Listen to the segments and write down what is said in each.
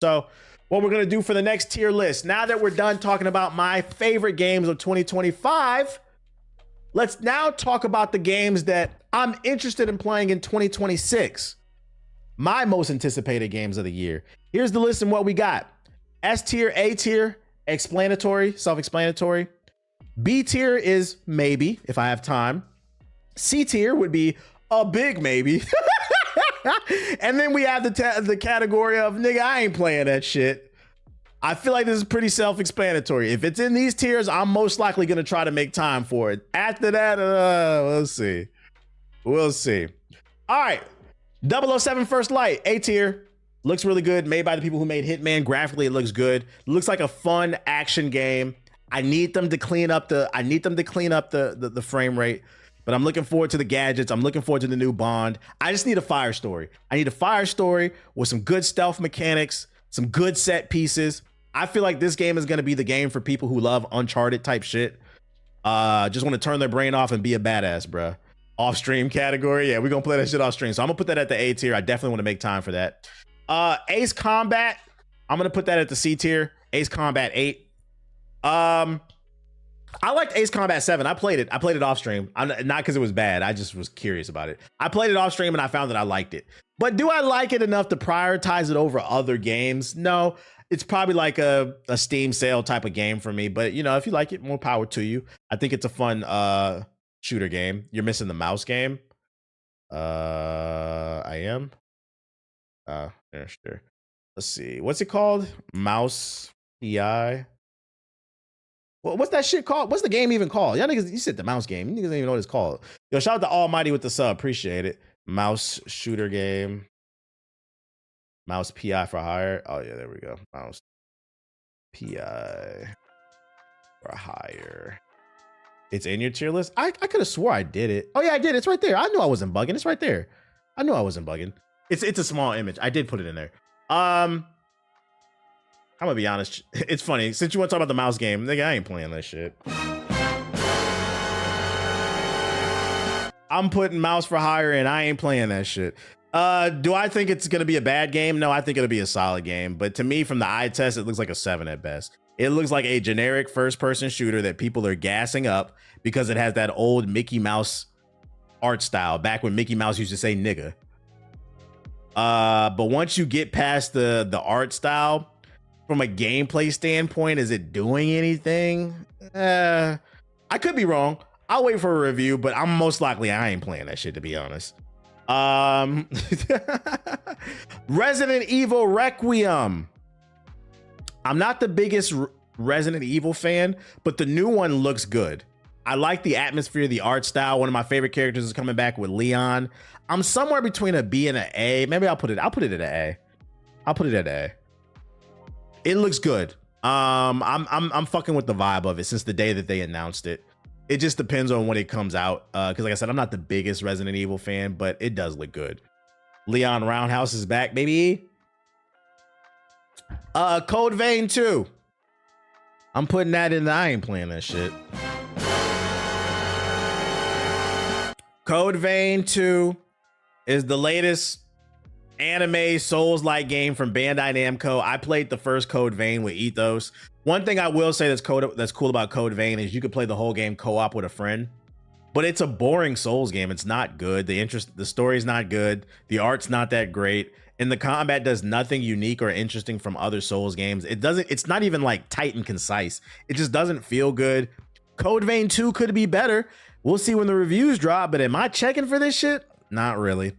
So what we're gonna do for the next tier list, now that we're done talking about my favorite games of 2025, let's now talk about the games that I'm interested in playing in 2026. My most anticipated games of the year. Here's the list and what we got. S tier, A tier, explanatory, self-explanatory. B tier is maybe, if I have time. C tier would be a big maybe. And then we have the category of, nigga, I ain't playing that shit. I feel like this is pretty self-explanatory. If it's in these tiers, I'm most likely going to try to make time for it. After that, we'll see. We'll see. All right. 007 First Light, A tier. Looks really good. Made by the people who made Hitman. Graphically, it looks good. It looks like a fun action game. I need them to clean up the frame rate. But I'm looking forward to the gadgets. I'm looking forward to the new Bond. I just need a fire story. I need a fire story with some good stealth mechanics, some good set pieces. I feel like this game is going to be the game for people who love Uncharted type shit. Just want to turn their brain off and be a badass, bruh. Off stream category. Yeah, we're going to play that shit off stream. So I'm going to put that at the A tier. I definitely want to make time for that. Ace Combat. I'm going to put that at the C tier. Ace Combat 8. I liked Ace Combat 7. I played it off stream. Not because it was bad. I just was curious about it. I played it off stream and I found that I liked it. But do I like it enough to prioritize it over other games? No. It's probably like a Steam sale type of game for me. But, you know, if you like it, more power to you. I think it's a fun shooter game. You're missing the mouse game. I am. Yeah, sure. Let's see. What's it called? Mouse PI. Well, what's that shit called? What's the game even called? Y'all niggas, you said the mouse game. You niggas don't even know what it's called. Yo, shout out to Almighty with the sub. Appreciate it. Mouse shooter game. Mouse PI for hire. Oh, yeah, there we go. Mouse PI for hire. It's in your tier list? I could have swore I did it. Oh, yeah, I did. It's right there. I knew I wasn't bugging. It's right there. I knew I wasn't bugging. It's a small image. I did put it in there. I'm gonna be honest. It's funny. Since you want to talk about the mouse game, nigga, I ain't playing that shit. I'm putting mouse for hire and I ain't playing that shit. Do I think it's gonna be a bad game? No, I think it'll be a solid game. But to me, from the eye test, it looks like a 7 at best. It looks like a generic first-person shooter that people are gassing up because it has that old Mickey Mouse art style, back when Mickey Mouse used to say nigga. But once you get past the art style, from a gameplay standpoint, is it doing anything? I could be wrong. I'll wait for a review, but I'm most likely I ain't playing that shit, to be honest. Resident Evil Requiem. I'm not the biggest Resident Evil fan, but the new one looks good. I like the atmosphere, the art style. One of my favorite characters is coming back with Leon. I'm somewhere between a B and an A. Maybe I'll put it at an A. I'll put it at A. It looks good. I'm fucking with the vibe of it since the day that they announced it. It just depends on when it comes out. Because like I said, I'm not the biggest Resident Evil fan, but it does look good. Leon Roundhouse is back, baby. Code Vein 2. I'm putting that in. I ain't playing that shit. Code Vein 2 is the latest anime Souls-like game from Bandai Namco. I played the first Code Vein with Ethos. One thing I will say that's cool about Code Vein is you could play the whole game co-op with a friend, but it's a boring Souls game. It's not good. The story's not good. The art's not that great. And the combat does nothing unique or interesting from other Souls games. It's not even like tight and concise. It just doesn't feel good. Code Vein 2 could be better. We'll see when the reviews drop, but am I checking for this shit? Not really.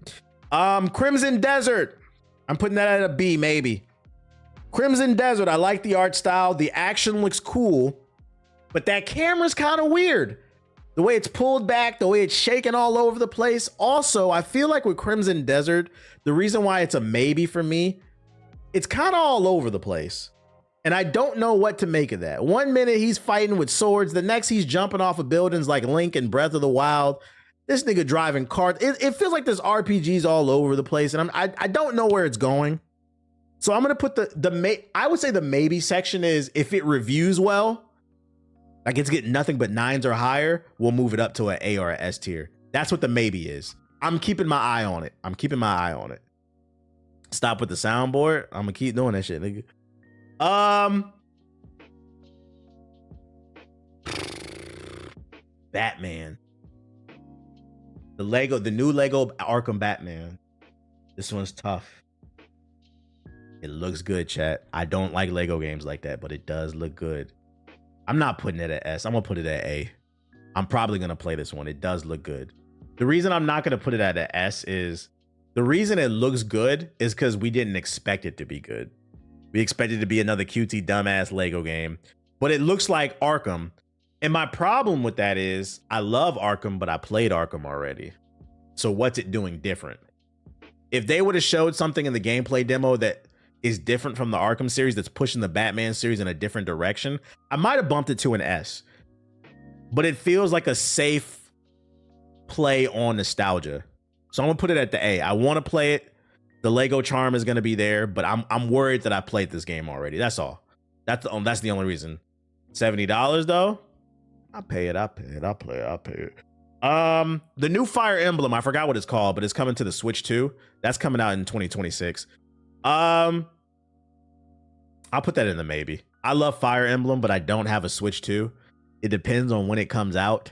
Crimson Desert. I'm putting that at a B, maybe. Crimson Desert. I like the art style. The action looks cool, but that camera's kind of weird. The way it's pulled back, the way it's shaking all over the place. Also, I feel like with Crimson Desert, the reason why it's a maybe for me, it's kind of all over the place. And I don't know what to make of that. One minute he's fighting with swords. The next he's jumping off of buildings like Link in Breath of the Wild. This nigga driving cars. It feels like there's RPGs all over the place, and I don't know where it's going. So I'm gonna put I would say the maybe section is if it reviews well, like it's getting nothing but 9s or higher, we'll move it up to an A or an S tier. That's what the maybe is. I'm keeping my eye on it. Stop with the soundboard. I'm gonna keep doing that shit, nigga. Batman. The new Lego Arkham Batman. This one's tough. It looks good, chat. I don't like Lego games like that, but it does look good. I'm not putting it at S. I'm gonna put it at A. I'm probably gonna play this one. It does look good. The reason I'm not gonna put it at an S is the reason it looks good is because we didn't expect it to be good. We expected it to be another cutesy dumbass Lego game, but it looks like Arkham. And my problem with that is I love Arkham, but I played Arkham already. So what's it doing different? If they would have showed something in the gameplay demo that is different from the Arkham series, that's pushing the Batman series in a different direction, I might have bumped it to an S. But it feels like a safe play on nostalgia. So I'm gonna put it at the A. I want to play it. The Lego charm is gonna be there, but I'm worried that I played this game already. That's all. That's the only reason. $70 though. I'll pay it. I'll play it. The new Fire Emblem, I forgot what it's called, but it's coming to the Switch too. That's coming out in 2026. I'll put that in the maybe. I love Fire Emblem, but I don't have a Switch 2. It depends on when it comes out.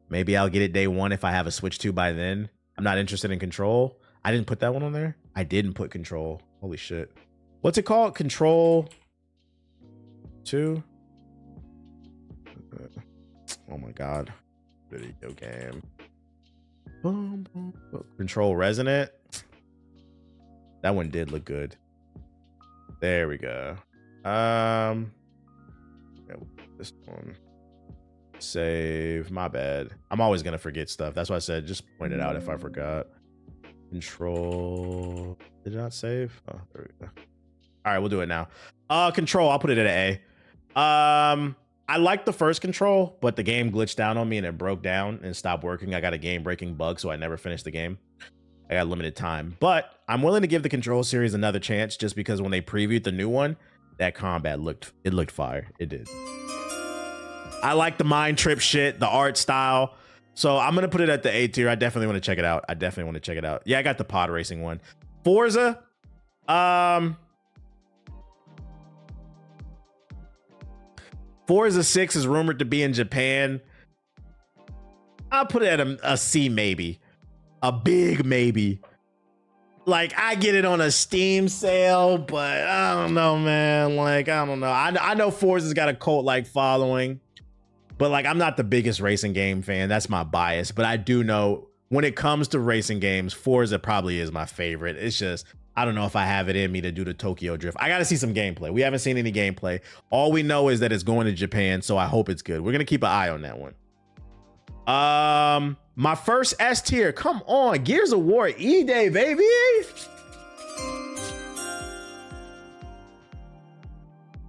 Maybe I'll get it day one if I have a Switch 2 by then. I'm not interested in Control. I didn't put that one on there. I didn't put Control. Holy shit. What's it called? Control 2? Oh my god. Video game. Boom, boom, boom. Control Resonant. That one did look good. There we go. Yeah, this one. Save. My bad. I'm always gonna forget stuff. That's why I said just point it out if I forgot. Control. Did it not save? Oh, there we go. All right, we'll do it now. Control. I'll put it at an A. I liked the first Control, but the game glitched down on me and it broke down and stopped working. I got a game-breaking bug, so I never finished the game. I got limited time, but I'm willing to give the Control series another chance just because when they previewed the new one, that combat looked fire. It did. I like the mind trip shit, the art style. So I'm gonna put it at the A tier. I definitely want to check it out. Yeah, I got the pod racing one. Forza. Forza 6 is rumored to be in Japan. I'll put it at a C maybe. A big maybe. Like, I get it on a Steam sale, but I don't know, man. Like, I don't know. I know Forza's got a cult-like following, but like, I'm not the biggest racing game fan. That's my bias. But I do know when it comes to racing games, Forza probably is my favorite. It's just, I don't know if I have it in me to do the Tokyo Drift. I got to see some gameplay. We haven't seen any gameplay. All we know is that it's going to Japan, so I hope it's good. We're going to keep an eye on that one. My first S tier. Come on. Gears of War E-Day, baby.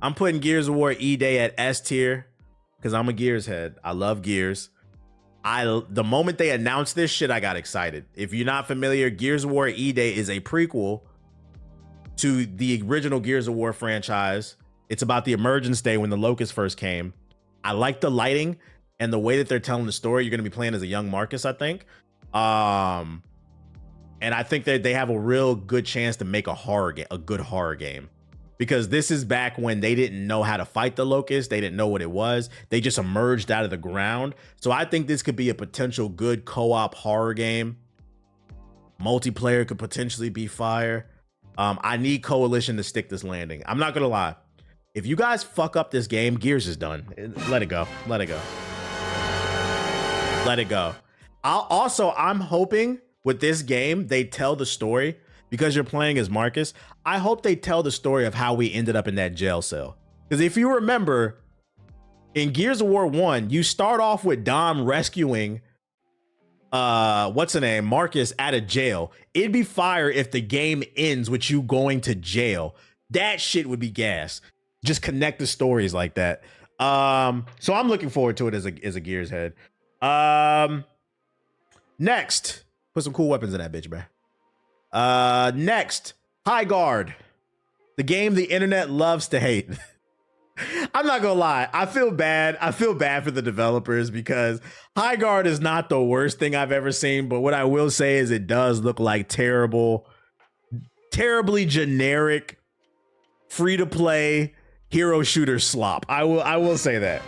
I'm putting Gears of War E-Day at S tier because I'm a Gears head. I love Gears. The moment they announced this shit, I got excited. If you're not familiar, Gears of War E-Day is a prequel to the original Gears of War franchise. It's about the emergence day when the Locust first came. I like the lighting and the way that they're telling the story. You're going to be playing as a young Marcus, I think. And I think that they have a real good chance to make a good horror game. Because this is back when they didn't know how to fight the Locust. They didn't know what it was. They just emerged out of the ground. So I think this could be a potential good co-op horror game. Multiplayer could potentially be fire. I need Coalition to stick this landing. I'm not going to lie. If you guys fuck up this game, Gears is done. Let it go. Let it go. Let it go. I'm hoping with this game, they tell the story. Because you're playing as Marcus, I hope they tell the story of how we ended up in that jail cell. Because if you remember, in Gears of War 1, you start off with Dom rescuing Marcus out of jail. It'd be fire if the game ends with you going to jail. That shit would be gas. Just connect the stories like that. So I'm looking forward to it as a Gears head. Next, put some cool weapons in that bitch, bro. Next, Highguard, the game the internet loves to hate. I'm not gonna lie, I feel bad for the developers because Highguard is not the worst thing I've ever seen, but what I will say is it does look like terrible terribly generic free-to-play hero shooter slop. I will say that.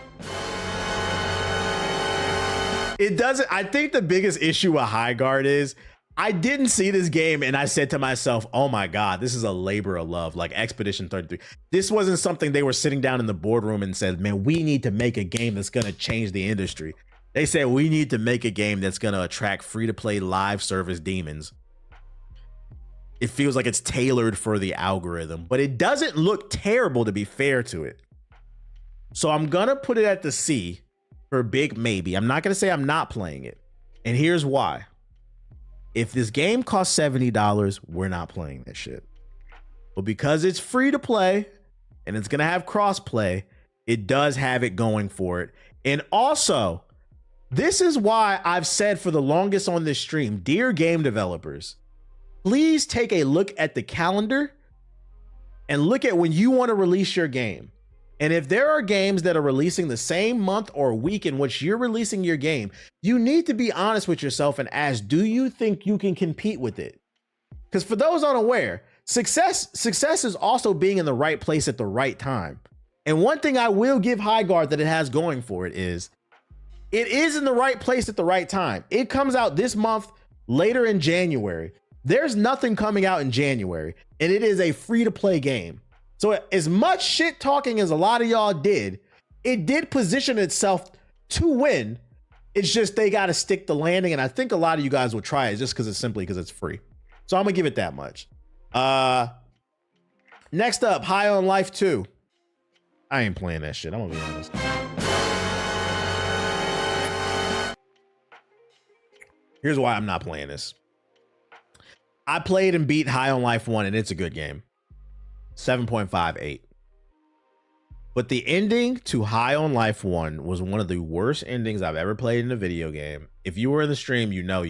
It doesn't. I think the biggest issue with Highguard is I didn't see this game and I said to myself, oh my God, this is a labor of love, like Expedition 33. This wasn't something they were sitting down in the boardroom and said, man, we need to make a game that's going to change the industry. They said, we need to make a game that's going to attract free-to-play live service demons. It feels like it's tailored for the algorithm, but it doesn't look terrible, to be fair to it. So I'm going to put it at the C for big maybe. I'm not going to say I'm not playing it. And here's why. If this game costs $70, we're not playing that shit. But because it's free to play and it's going to have cross-play, it does have it going for it. And also, this is why I've said for the longest on this stream, dear game developers, please take a look at the calendar and look at when you want to release your game. And if there are games that are releasing the same month or week in which you're releasing your game, you need to be honest with yourself and ask, do you think you can compete with it? Because for those unaware, success is also being in the right place at the right time. And one thing I will give Highguard that it has going for it is in the right place at the right time. It comes out this month, later in January. There's nothing coming out in January, and it is a free-to-play game. So as much shit talking as a lot of y'all did, it did position itself to win. It's just they got to stick the landing, and I think a lot of you guys will try it just because it's free. So I'm gonna give it that much. Next up, High on Life 2. I ain't playing that shit. I'm gonna be honest. Here's why I'm not playing this. I played and beat High on Life 1, and it's a good game. 7.58. But the ending to High on Life 1 was one of the worst endings I've ever played in a video game. If you were in the stream, you know.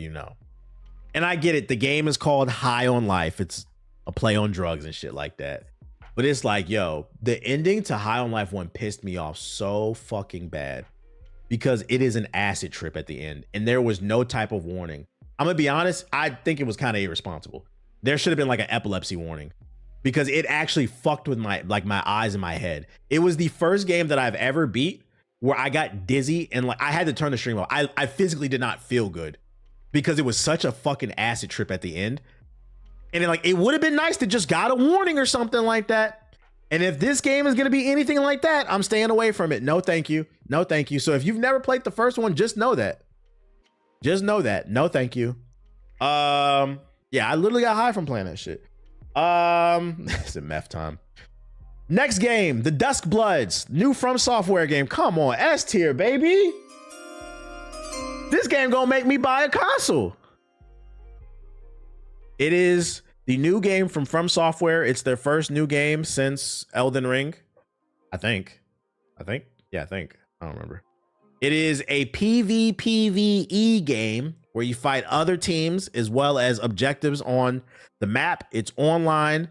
And I get it. The game is called High on Life. It's a play on drugs and shit like that. But it's like, yo, the ending to High on Life 1 pissed me off so fucking bad because it is an acid trip at the end. And there was no type of warning. I'm going to be honest. I think it was kind of irresponsible. There should have been like an epilepsy warning, because it actually fucked with my eyes and my head. It was the first game that I've ever beat where I got dizzy and like I had to turn the stream off. I physically did not feel good because it was such a fucking acid trip at the end. And it would have been nice to just got a warning or something like that. And if this game is going to be anything like that, I'm staying away from it. No, thank you. No, thank you. So if you've never played the first one, just know that. Just know that. No, thank you. Yeah, I literally got high from playing that shit. It's a meth time. Next game, The Dusk Bloods, new From Software game. Come on, S tier, baby. This game gonna make me buy a console. It is the new game from Software. It's their first new game since Elden Ring. I think. Yeah, I don't remember. It is a PvPvE game where you fight other teams as well as objectives on the map. It's online.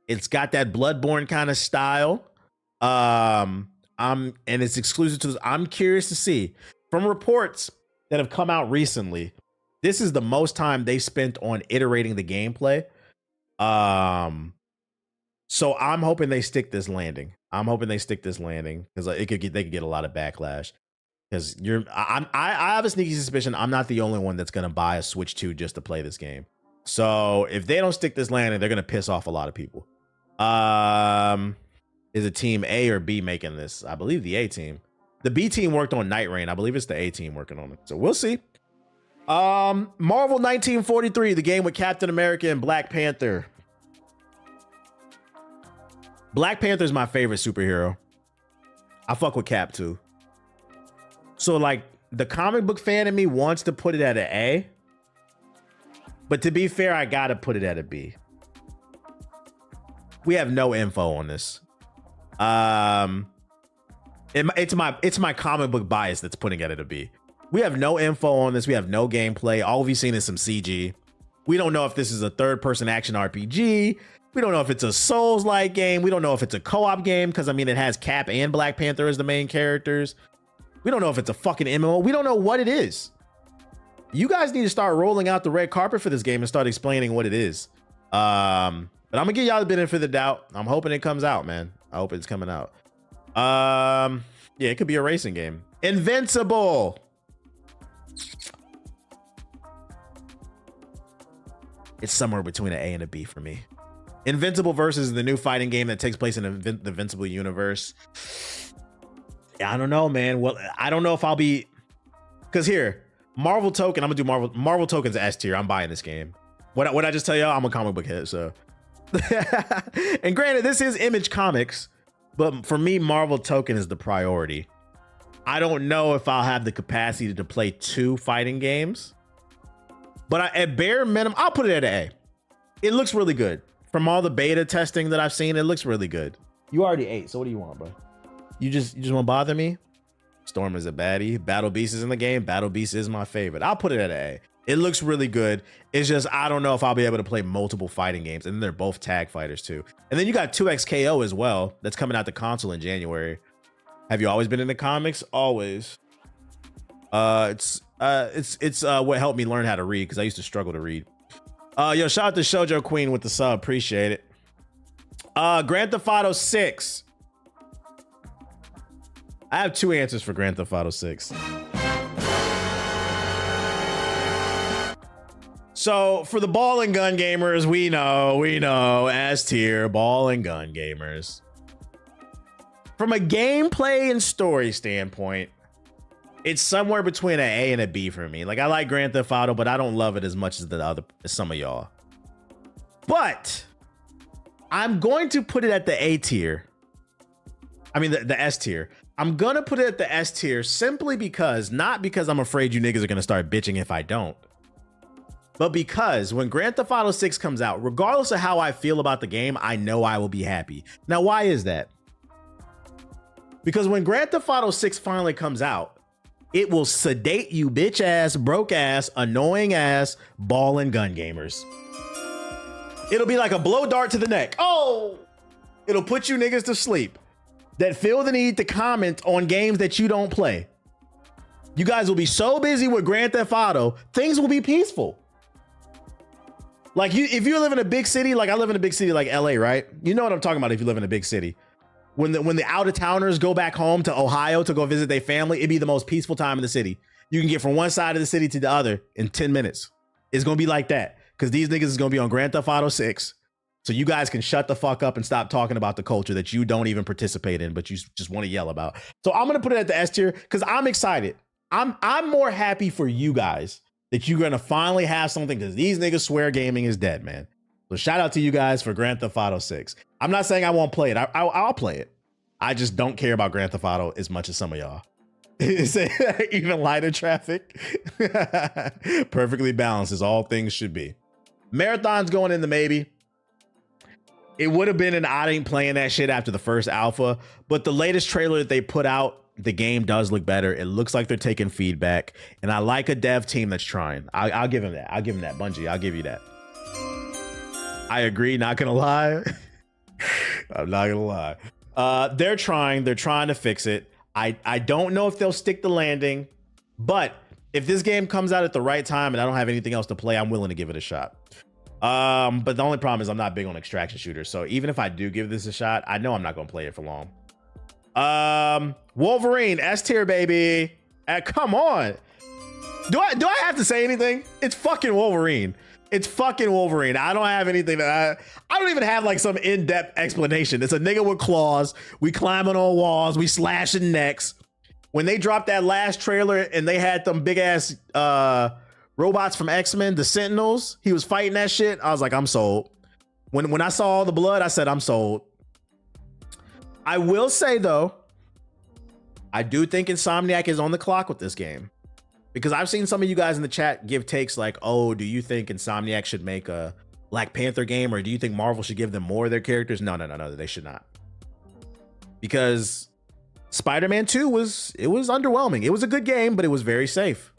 It's got that Bloodborne kind of style. And it's exclusive to. I'm curious to see from reports that have come out recently. This is the most time they spent on iterating the gameplay. So I'm hoping they stick this landing. Because they could get a lot of backlash. Because I have a sneaky suspicion I'm not the only one that's gonna buy a Switch 2 just to play this game. So if they don't stick this landing, they're gonna piss off a lot of people. Is it team A or B making this? I believe the A team. The B team worked on Night Rain. I believe it's the A team working on it. So we'll see. Marvel 1943, the game with Captain America and Black Panther. Black Panther is my favorite superhero. I fuck with Cap too. So like the comic book fan in me wants to put it at an A, but to be fair, I gotta put it at a B. We have no info on this. It's my comic book bias that's putting it at a B. We have no info on this. We have no gameplay. All we've seen is some CG. We don't know if this is a third-person action RPG. We don't know if it's a Souls-like game. We don't know if it's a co-op game because I mean it has Cap and Black Panther as the main characters. We don't know if it's a fucking MMO. We don't know what it is. You guys need to start rolling out the red carpet for this game and start explaining what it is. But I'm gonna give y'all the benefit of the doubt. I'm hoping it comes out, man. I hope it's coming out. Yeah, it could be a racing game. Invincible. It's somewhere between an A and a B for me. Invincible versus the new fighting game that takes place in the Invincible universe. Yeah, I don't know, man. Well, I don't know if I'll be, because here, Marvel Token. I'm gonna do Marvel Token's S tier. I'm buying this game. What I just tell y'all? I'm a comic book head, so. And granted, this is Image Comics, but for me, Marvel Token is the priority. I don't know if I'll have the capacity to play 2 fighting games, but at bare minimum, I'll put it at an A. It looks really good. From all the beta testing that I've seen, it looks really good. You already ate, so what do you want, bro? You just want to bother me? Storm is a baddie. Battle Beast is in the game. Battle Beast is my favorite. I'll put it at an A. It looks really good. It's just, I don't know if I'll be able to play multiple fighting games. And they're both tag fighters too. And then you got 2XKO as well. That's coming out the console in January. Have you always been into comics? Always. It's what helped me learn how to read, because I used to struggle to read. Yo, shout out to Shoujo Queen with the sub. Appreciate it. Grand Theft Auto 6. I have 2 answers for Grand Theft Auto 6. So for the ball and gun gamers, we know, S tier, ball and gun gamers. From a gameplay and story standpoint, it's somewhere between an A and a B for me. Like, I like Grand Theft Auto, but I don't love it as much as as some of y'all. But I'm going to put it at the A tier. I mean, the S tier. I'm gonna put it at the S tier simply because, not because I'm afraid you niggas are gonna start bitching if I don't, but because when Grand Theft Auto 6 comes out, regardless of how I feel about the game, I know I will be happy. Now, why is that? Because when Grand Theft Auto 6 finally comes out, it will sedate you bitch ass, broke ass, annoying ass, ball and gun gamers. It'll be like a blow dart to the neck. Oh, it'll put you niggas to sleep that feel the need to comment on games that you don't play. You guys will be so busy with Grand Theft Auto, things will be peaceful. Like, if you live in a big city, like I live in a big city like LA, right? You know what I'm talking about if you live in a big city. When the out-of-towners go back home to Ohio to go visit their family, it'd be the most peaceful time in the city. You can get from one side of the city to the other in 10 minutes. It's gonna be like that, because these niggas is gonna be on Grand Theft Auto 6. So you guys can shut the fuck up and stop talking about the culture that you don't even participate in, but you just want to yell about. So I'm gonna put it at the S tier because I'm excited. I'm more happy for you guys that you're gonna finally have something, because these niggas swear gaming is dead, man. So shout out to you guys for Grand Theft Auto 6. I'm not saying I won't play it. I'll play it. I just don't care about Grand Theft Auto as much as some of y'all. Even lighter traffic. Perfectly balanced as all things should be. Marathon's going in the maybe. It would have been an I ain't playing that shit after the first alpha, but the latest trailer that they put out, the game does look better. It looks like they're taking feedback, and I like a dev team that's trying. I'll give him that. I'll give him that. Bungie, I'll give you that. I agree, not gonna lie. I'm not gonna lie. They're trying to fix it. I don't know if they'll stick the landing, but if this game comes out at the right time and I don't have anything else to play, I'm willing to give it a shot. But the only problem is I'm not big on extraction shooters. So even if I do give this a shot, I know I'm not going to play it for long. Wolverine, S tier, baby. Come on. Do I have to say anything? It's fucking Wolverine. It's fucking Wolverine. I don't have anything that I don't even have like some in-depth explanation. It's a nigga with claws. We climbing on walls. We slashing necks. When they dropped that last trailer and they had them big ass, robots from X-Men, the Sentinels, he was fighting that shit. I was like, I'm sold. When I saw all the blood, I said, I'm sold. I will say though, I do think Insomniac is on the clock with this game, because I've seen some of you guys in the chat give takes like, oh, do you think Insomniac should make a Black Panther game, or do you think Marvel should give them more of their characters? No, they should not. Because Spider-Man 2 was underwhelming. It was a good game, but it was very safe.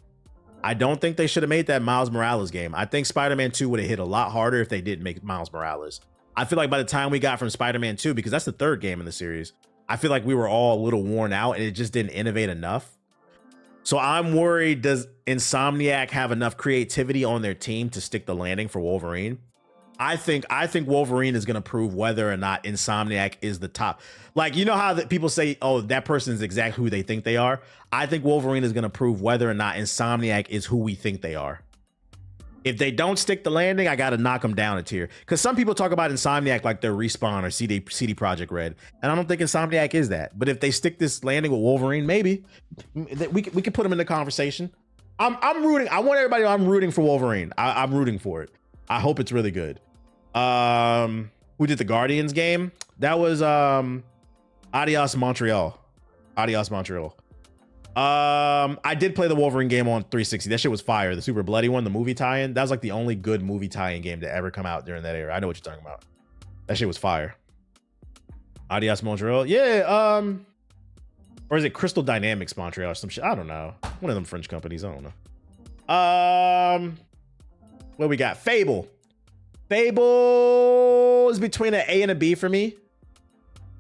I don't think they should have made that Miles Morales game. I think Spider-Man 2 would have hit a lot harder if they didn't make Miles Morales. I feel like by the time we got from Spider-Man 2, because that's the third game in the series, I feel like we were all a little worn out and it just didn't innovate enough. So I'm worried, does Insomniac have enough creativity on their team to stick the landing for Wolverine? I think Wolverine is going to prove whether or not Insomniac is the top. Like, you know how that people say, oh, that person is exactly who they think they are. I think Wolverine is going to prove whether or not Insomniac is who we think they are. If they don't stick the landing, I got to knock them down a tier. Because some people talk about Insomniac like they're Respawn or CD Projekt Red. And I don't think Insomniac is that. But if they stick this landing with Wolverine, maybe we could put them in the conversation. I'm rooting. I want everybody to know I'm rooting for Wolverine. I'm rooting for it. I hope it's really good. Who did the Guardians game? That was Adios Montreal. Adios Montreal. I did play the Wolverine game on 360. That shit was fire. The super bloody one, the movie tie-in. That was like the only good movie tie-in game to ever come out during that era. I know what you're talking about. That shit was fire. Adios Montreal. Yeah, or is it Crystal Dynamics Montreal or some shit? I don't know. One of them French companies. I don't know. What we got? Fable. Fable is between an A and a B for me.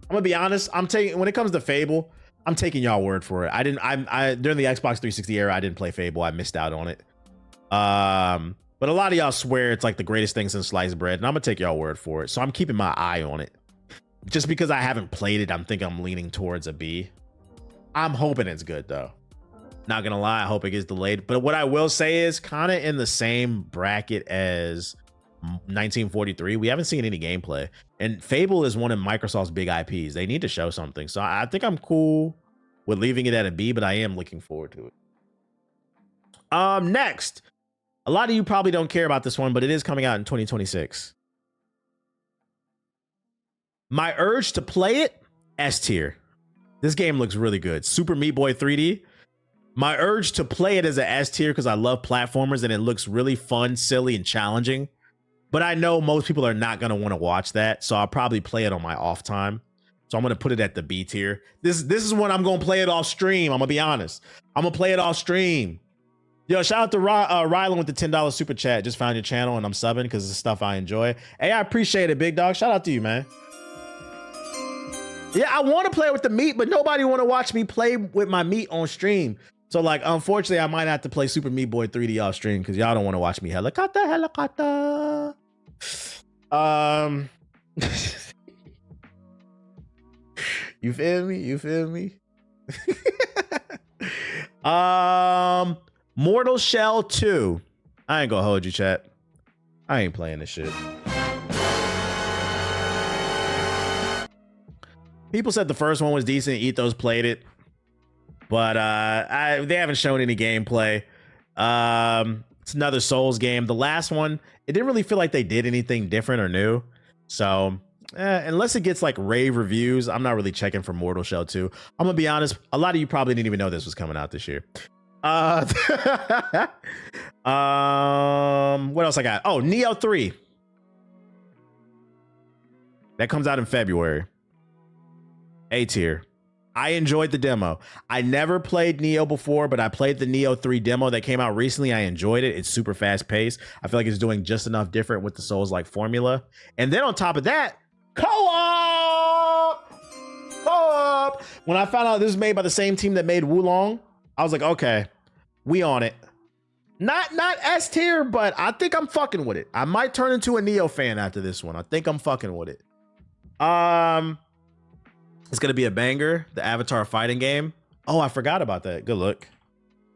I'm gonna be honest. When it comes to Fable, I'm taking y'all word for it. I during the Xbox 360 era, I didn't play Fable. I missed out on it. But a lot of y'all swear it's like the greatest thing since sliced bread, and I'm gonna take y'all word for it. So I'm keeping my eye on it. Just because I haven't played it, I'm leaning towards a B. I'm hoping it's good though. Not gonna lie, I hope it gets delayed. But what I will say is kind of in the same bracket as 1943. We haven't seen any gameplay, and Fable is one of Microsoft's big IPs. They need to show something. So I think I'm cool with leaving it at a B, but I am looking forward to it. Next, a lot of you probably don't care about this one, but it is coming out in 2026. My urge to play it, S tier. This game looks really good. Super Meat Boy 3D. My urge to play it as an S tier because I love platformers and it looks really fun, silly, and challenging. But I know most people are not going to want to watch that, so I'll probably play it on my off time. So I'm going to put it at the B tier. This is when I'm going to play it off stream. I'm going to be honest. I'm going to play it off stream. Yo, shout out to Rylan with the $10 super chat. Just found your channel and I'm subbing because it's stuff I enjoy. Hey, I appreciate it, big dog. Shout out to you, man. Yeah, I want to play with the meat, but nobody want to watch me play with my meat on stream. So, like, unfortunately, I might have to play Super Meat Boy 3D off stream because y'all don't want to watch me helicopter. You feel me? You feel me? Mortal Shell 2. I ain't gonna hold you, chat. I ain't playing this shit. People said the first one was decent. Ethos played it, but they haven't shown any gameplay. It's another Souls game. The last one, it didn't really feel like they did anything different or new. So unless it gets like rave reviews, I'm not really checking for Mortal Shell 2. I'm gonna be honest, a lot of you probably didn't even know this was coming out this year. What else I got? Oh, Nioh 3. That comes out in February. A tier. I enjoyed the demo. I never played Nioh before, but I played the Nioh 3 demo that came out recently. I enjoyed it. It's super fast paced. I feel like it's doing just enough different with the Souls-like formula. And then on top of that, co-op! Co-op! When I found out this was made by the same team that made Wulong, I was like, okay, we on it. Not S tier, but I think I'm fucking with it. I might turn into a Nioh fan after this one. I think I'm fucking with it. It's gonna be a banger, the Avatar fighting game. Oh, I forgot about that. Good look.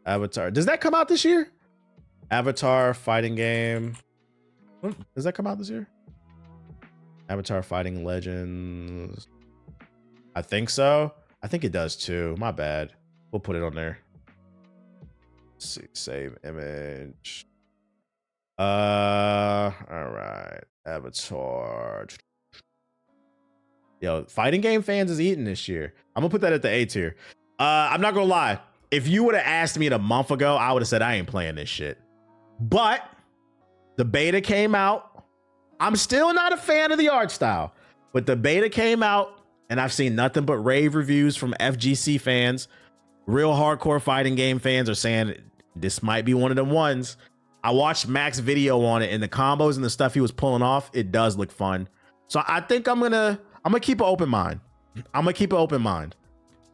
Avatar. Does that come out this year? Avatar fighting game. Does that come out this year? Avatar Fighting Legends. I think so. I think it does too. My bad. We'll put it on there. Let's see. Save image. All right. Avatar. Yo, fighting game fans is eating this year. I'm gonna put that at the A tier. I'm not gonna lie. If you would have asked me it a month ago, I would have said I ain't playing this shit. But the beta came out. I'm still not a fan of the art style, but the beta came out and I've seen nothing but rave reviews from FGC fans. Real hardcore fighting game fans are saying this might be one of them ones. I watched Mac's video on it and the combos and the stuff he was pulling off. It does look fun. So I think I'm gonna keep an open mind. I'm gonna keep an open mind.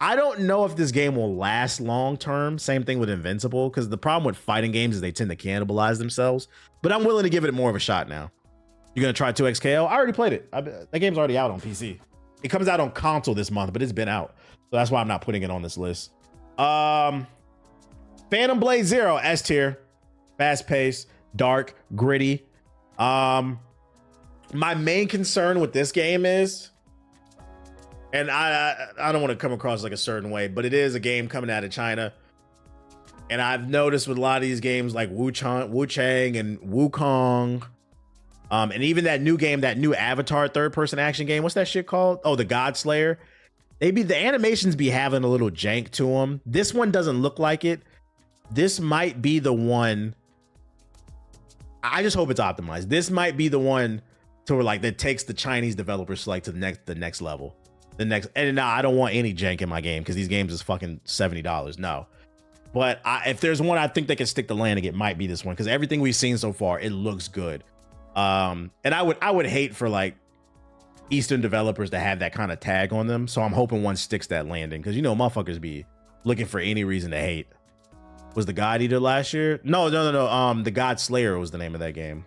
I don't know if this game will last long term. Same thing with Invincible, because the problem with fighting games is they tend to cannibalize themselves. But I'm willing to give it more of a shot now. You gonna try 2XKO? I already played it. That game's already out on PC. It comes out on console this month, but it's been out. So that's why I'm not putting it on this list. Phantom Blade Zero, S tier. Fast paced, dark, gritty. My main concern with this game is, and I don't want to come across like a certain way, but it is a game coming out of China. And I've noticed with a lot of these games like Wu Chang and Wukong, and even that new game, that new Avatar third-person action game, what's that shit called? Oh, the God Slayer. Maybe the animations be having a little jank to them. This one doesn't look like it. This might be the one. I just hope it's optimized. This might be the one to where like that takes the Chinese developers like to the next level. And now I don't want any jank in my game because these games is fucking $70. No. But if there's one I think they can stick the landing, it might be this one because everything we've seen so far, it looks good. And I would hate for like Eastern developers to have that kind of tag on them. So I'm hoping one sticks that landing because, you know, motherfuckers be looking for any reason to hate. Was the God Eater last year? No. The God Slayer was the name of that game.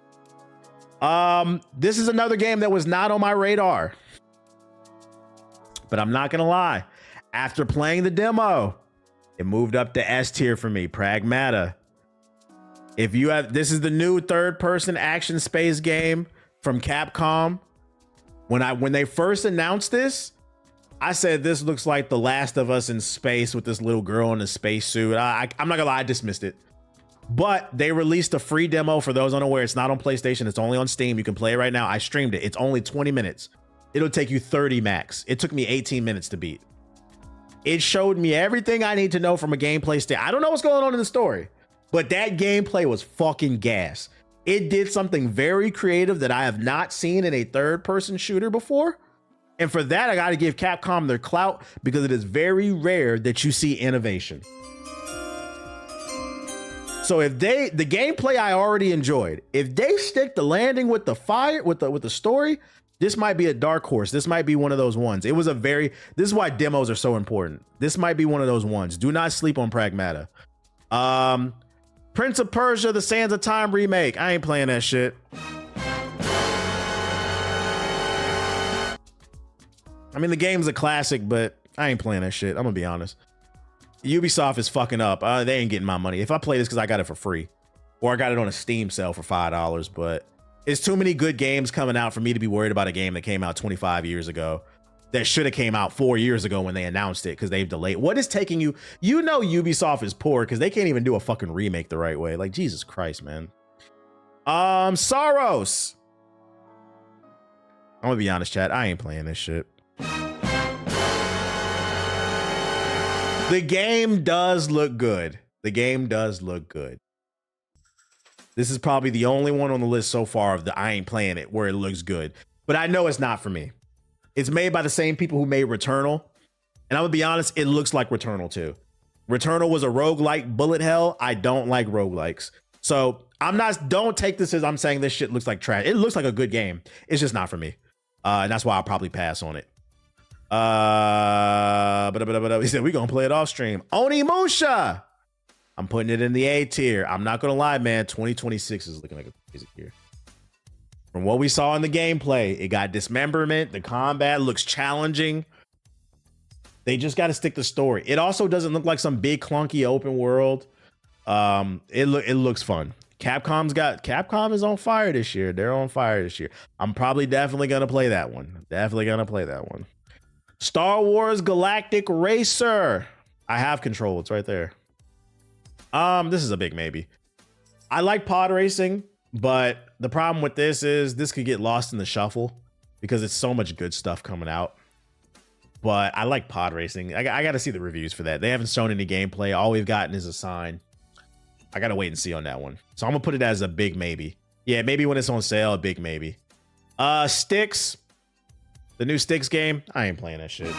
This is another game that was not on my radar. But I'm not going to lie. After playing the demo, it moved up to S tier for me. Pragmata. If you have, this is the new third-person action space game from Capcom. When they first announced this, I said this looks like The Last of Us in space with this little girl in a spacesuit. I'm not gonna lie, I dismissed it. But they released a free demo for those unaware. It's not on PlayStation. It's only on Steam. You can play it right now. I streamed it. It's only 20 minutes. It'll take you 30 max. It took me 18 minutes to beat. It showed me everything I need to know from a gameplay state. I don't know what's going on in the story, but that gameplay was fucking gas. It did something very creative that I have not seen in a third-person shooter before. And for that, I got to give Capcom their clout because it is very rare that you see innovation. So if the gameplay I already enjoyed, if they stick the landing with the fire, with the story, this might be a dark horse. This might be one of those ones. This is why demos are so important. This might be one of those ones. Do not sleep on Pragmata. Prince of Persia, The Sands of Time remake. I ain't playing that shit. I mean, the game's a classic, but I ain't playing that shit. I'm gonna be honest. Ubisoft is fucking up. They ain't getting my money. If I play this because I got it for free, or I got it on a Steam sale for $5, but it's too many good games coming out for me to be worried about a game that came out 25 years ago that should have came out 4 years ago when they announced it because they've delayed. What is taking you? You know Ubisoft is poor because they can't even do a fucking remake the right way. Like, Jesus Christ, man. Saros. I'm gonna be honest, chat. I ain't playing this shit. The game does look good. The game does look good. This is probably the only one on the list so far of the I ain't playing it where it looks good. But I know it's not for me. It's made by the same people who made Returnal. And I'm gonna be honest, it looks like Returnal too. Returnal was a roguelike bullet hell. I don't like roguelikes. So don't take this as I'm saying this shit looks like trash. It looks like a good game. It's just not for me. And that's why I'll probably pass on it. He said we're gonna play it off stream. Oni Musha. I'm putting it in the A tier. I'm not gonna lie, man. 2026 is looking like a crazy year. From what we saw in the gameplay, it got dismemberment. The combat looks challenging. They just got to stick to story. It also doesn't look like some big clunky open world. It looks fun. Capcom is on fire this year. They're on fire this year. I'm definitely gonna play that one. Star Wars Galactic Racer. I have control. It's right there. This is a big maybe. I like pod racing, but the problem with this is this could get lost in the shuffle because it's so much good stuff coming out. But I like pod racing. I got to see the reviews for that. They haven't shown any gameplay. All we've gotten is a sign. I got to wait and see on that one. So I'm going to put it as a big maybe. Yeah, maybe when it's on sale, a big maybe. Styx. The new Styx game. I ain't playing that shit.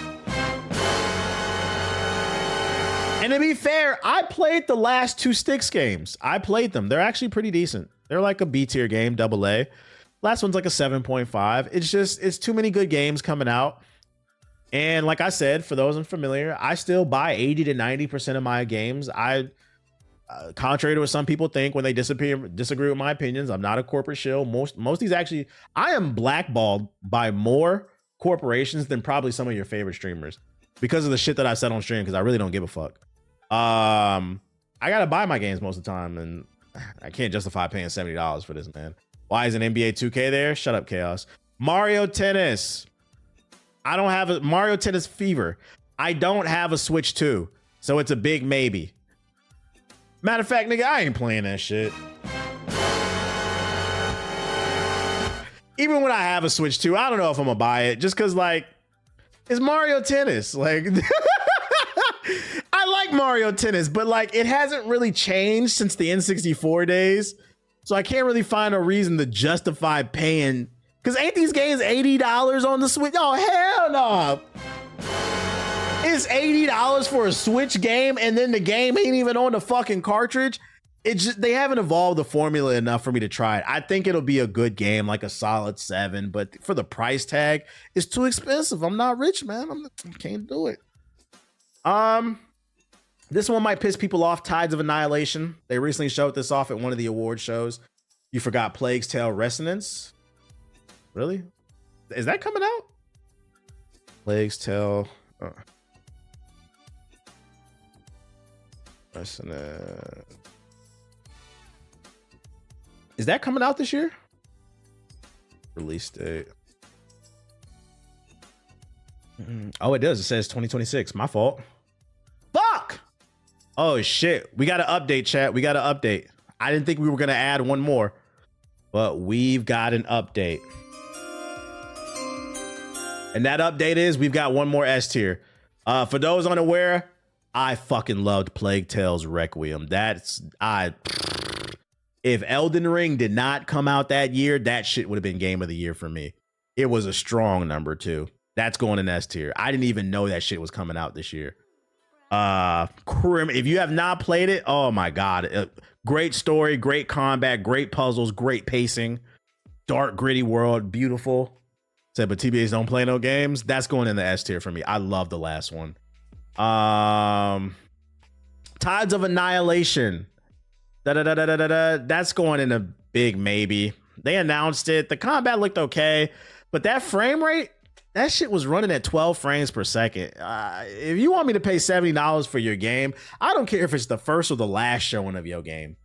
And to be fair, I played the last two Styx games. I played them. They're actually pretty decent. They're like a B tier game, AA. Last one's like a 7.5. It's too many good games coming out. And like I said, for those unfamiliar, I still buy 80 to 90% of my games. contrary to what some people think when they disagree with my opinions, I'm not a corporate shill. Most of these actually, I am blackballed by more corporations than probably some of your favorite streamers because of the shit that I said on stream, because I really don't give a fuck. I gotta buy my games most of the time, and I can't justify paying $70 for this, man. Why isn't NBA 2K there? Shut up, Chaos. Mario Tennis. I don't have a Mario Tennis Fever. I don't have a Switch 2, so it's a big maybe. Matter of fact, nigga, I ain't playing that shit. Even when I have a Switch 2, I don't know if I'm gonna buy it, just because, like, it's Mario Tennis. Like, I like Mario Tennis, but, like, it hasn't really changed since the N64 days. So I can't really find a reason to justify paying, because ain't these games $80 on the Switch? Oh, hell no. It's $80 for a Switch game, and then the game ain't even on the fucking cartridge. It's just, they haven't evolved the formula enough for me to try it. I think it'll be a good game, like a solid 7, but for the price tag, it's too expensive. I'm not rich, man. I can't do it. This one might piss people off. Tides of Annihilation. They recently showed this off at one of the award shows. You forgot Plague's Tale Resonance. Really? Is that coming out? Plague's Tale Resonance. Is that coming out this year? Release date. Oh, it does. It says 2026. My fault. Fuck! Oh, shit. We got an update, chat. We got an update. I didn't think we were going to add one more, but we've got an update. And that update is we've got one more S tier. For those unaware, I fucking loved Plague Tale's Requiem. If Elden Ring did not come out that year, that shit would have been game of the year for me. It was a strong number 2. That's going in S tier. I didn't even know that shit was coming out this year. If you have not played it, oh my god, great story, great combat, great puzzles, great pacing, dark gritty world, beautiful. Said, but TBAs don't play no games. That's going in the S tier for me. I love the last one. Tides of Annihilation. That's going in a big maybe. They announced it. The combat looked okay, but that frame rate, that shit was running at 12 frames per second. If you want me to pay $70 for your game, I don't care if it's the first or the last showing of your game.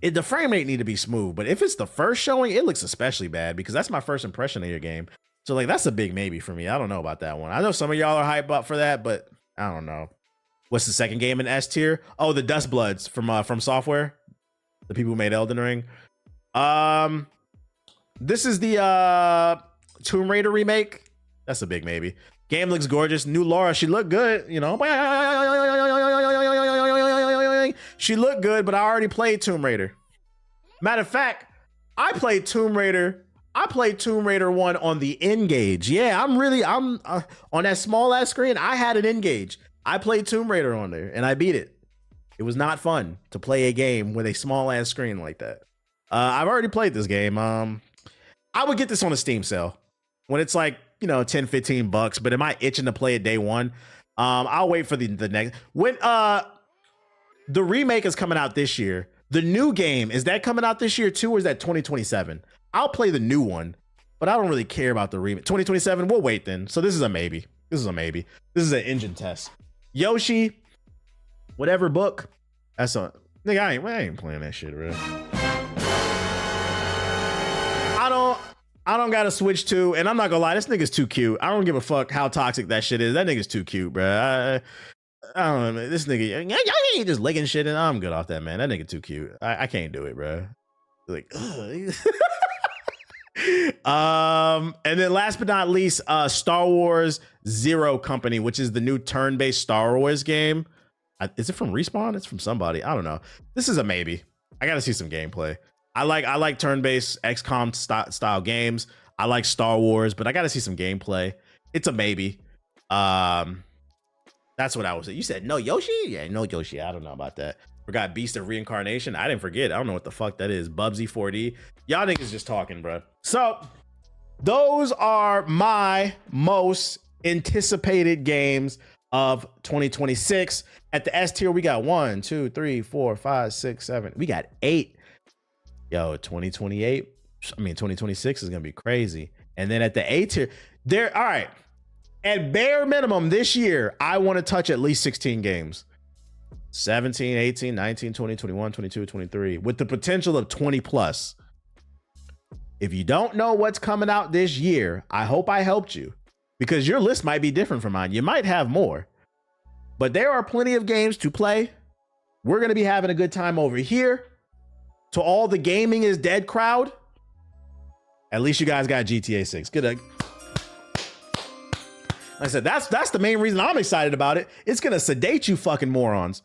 The frame rate need to be smooth, but if it's the first showing, it looks especially bad because that's my first impression of your game. So, like, that's a big maybe for me. I don't know about that one. I know some of y'all are hyped up for that, but I don't know. What's the second game in S tier? Oh, the Dust Bloods from Software, the people who made Elden Ring. This is the Tomb Raider remake. That's a big maybe. Game looks gorgeous. New Laura, she looked good, you know. She looked good, but I already played Tomb Raider. Matter of fact, I played Tomb Raider 1 on the N-Gage. Yeah, I'm on that small ass screen. I had an N-Gage. I played Tomb Raider on there and I beat it. It was not fun to play a game with a small ass screen like that. I've already played this game. I would get this on a Steam sale when it's like, you know, $10-15, but am I itching to play it day one? I'll wait for the next. When the remake is coming out this year, the new game, is that coming out this year too, or is that 2027? I'll play the new one, but I don't really care about the remake. 2027, we'll wait then. So this is a maybe. This is an engine test. Yoshi, whatever book. That's a nigga. I ain't playing that shit, bro. I don't got a Switch 2, and I'm not gonna lie, this nigga's too cute. I don't give a fuck how toxic that shit is. That nigga's too cute, bro. I don't know, this nigga, y'all ain't just licking shit, and I'm good off that, man. That nigga too cute. I can't do it, bro. Like, and then last but not least, Star Wars Zero Company, which is the new turn-based Star Wars game. Is it from Respawn? It's from somebody. I don't know. This is a maybe. I gotta see some gameplay. I like turn-based XCOM style games. I like Star Wars, but I got to see some gameplay. It's a maybe. That's what I was saying. You said no Yoshi? Yeah, no Yoshi. I don't know about that. Forgot Beast of Reincarnation. I didn't forget. I don't know what the fuck that is. Bubsy 4D. Y'all niggas just talking, bro. So those are my most anticipated games of 2026. At the S tier, we got 1, 2, 3, 4, 5, 6, 7. We got 8. Yo, 2026 is gonna be crazy. And then at the A tier, all right. At bare minimum this year, I want to touch at least 16 games. 17, 18, 19, 20, 21, 22, 23, with the potential of 20 plus. If you don't know what's coming out this year, I hope I helped you, because your list might be different from mine. You might have more, but there are plenty of games to play. We're going to be having a good time over here. To all the gaming is dead crowd, at least you guys got GTA 6. Good. Like I said, that's the main reason I'm excited about it. It's going to sedate you fucking morons.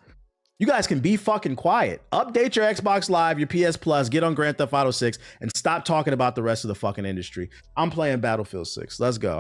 You guys can be fucking quiet. Update your Xbox Live, your PS Plus, get on Grand Theft Auto 6, and stop talking about the rest of the fucking industry. I'm playing Battlefield 6. Let's go.